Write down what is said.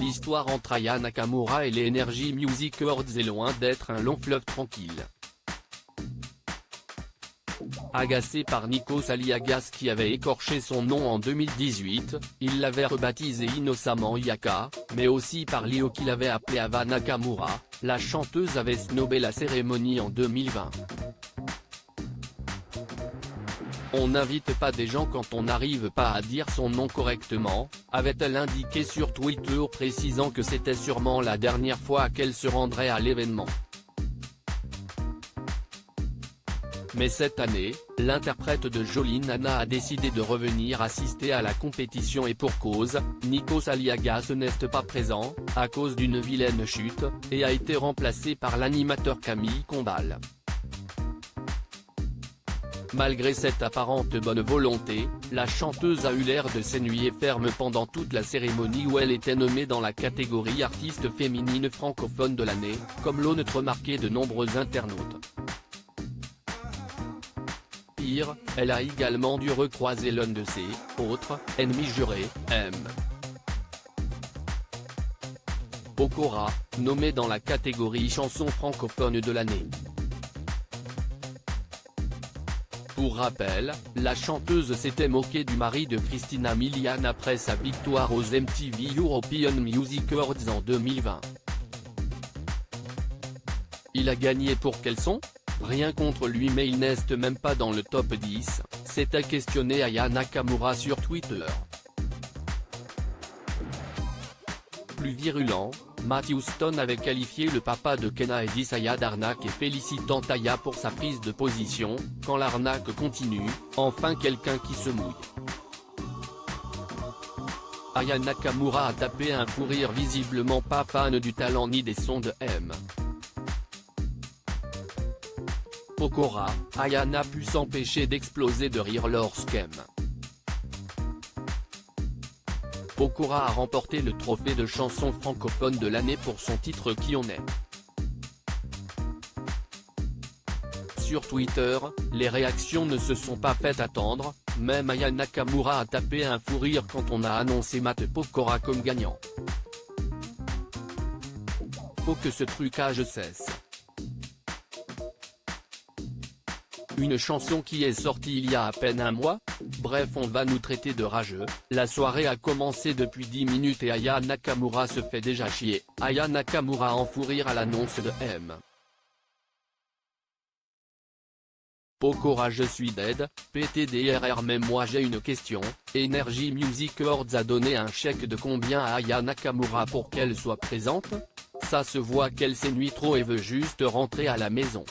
l'histoire entre Aya Nakamura et les Energy Music Awards est loin d'être un long fleuve tranquille. Agacé par Nikos Aliagas qui avait écorché son nom en 2018, il l'avait rebaptisé innocemment Yaka, mais aussi par Lio qui l'avait appelé Ava Nakamura, la chanteuse avait snobé la cérémonie en 2020. On n'invite pas des gens quand on n'arrive pas à dire son nom correctement, avait-elle indiqué sur Twitter précisant que c'était sûrement la dernière fois qu'elle se rendrait à l'événement. Mais cette année, l'interprète de Jolie Nana a décidé de revenir assister à la compétition et pour cause, Nikos Aliagas n'est pas présent, à cause d'une vilaine chute, et a été remplacé par l'animateur Camille Combal. Malgré cette apparente bonne volonté, la chanteuse a eu l'air de s'ennuyer ferme pendant toute la cérémonie où elle était nommée dans la catégorie artiste féminine francophone de l'année, comme l'ont remarqué de nombreux internautes. Pire, elle a également dû recroiser l'un de ses autres ennemis jurés, M. Pokora, nommé dans la catégorie chanson francophone de l'année. Pour rappel, la chanteuse s'était moquée du mari de Christina Milian après sa victoire aux MTV European Music Awards en 2020. Il a gagné pour quel son ? Rien contre lui mais il n'est même pas dans le top 10, s'était questionné Aya Nakamura sur Twitter. Plus virulent, Matthew Stone avait qualifié le papa de Kenna d'Isaiah d'arnaque et félicitant Aya pour sa prise de position, quand l'arnaque continue, enfin quelqu'un qui se mouille. Aya Nakamura a tapé un fou rire visiblement pas fan du talent ni des sons de M. Pokora, Aya n'a pu s'empêcher d'exploser de rire lorsqu'M. Pokora a remporté le trophée de chanson francophone de l'année pour son titre Qui on est. Sur Twitter, les réactions ne se sont pas fait attendre, même Aya Nakamura a tapé un fou rire quand on a annoncé Matt Pokora comme gagnant. Faut que ce trucage cesse. Une chanson qui est sortie il y a à peine un mois ? Bref, on va nous traiter de rageux. La soirée a commencé depuis 10 minutes et Aya Nakamura se fait déjà chier. Aya Nakamura en fou rire à l'annonce de M. Pokora je suis dead, PTDRR mais moi j'ai une question, Energy Music Awards a donné un chèque de combien à Aya Nakamura pour qu'elle soit présente ? Ça se voit qu'elle s'ennuie trop et veut juste rentrer à la maison.